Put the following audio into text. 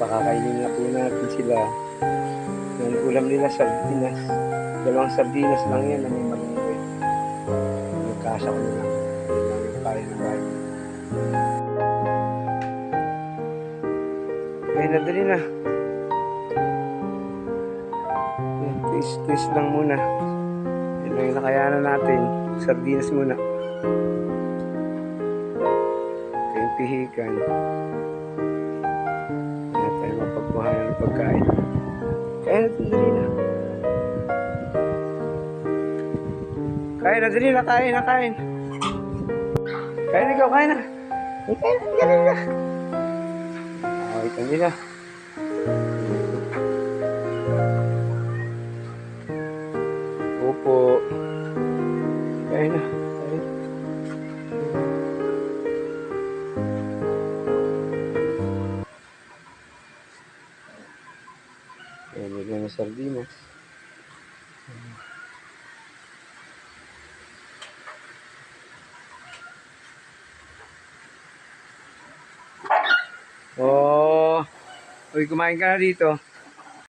Kakainin na po natin sila. Yung ulam nila, sardinas. 2 sardinas lang yan na may malunggay. Nagkasa ko na lang. Yan lang yung kaya ng bahay. Ay, nadali na. Twist lang muna. Yan lang yung nakayanan natin. Sardinas muna. Ito yung pihikan. Hindi tayo mapagbuhayan ng pagkain. Kaya nadali na. Kain na, dali na, kain na, kain. Kain na ikaw, kain na. Kain na, galing na. Ito nila. Opo. Kain na, kain. Kain nila na sardinas. Oh, uy, kumain ka na dito.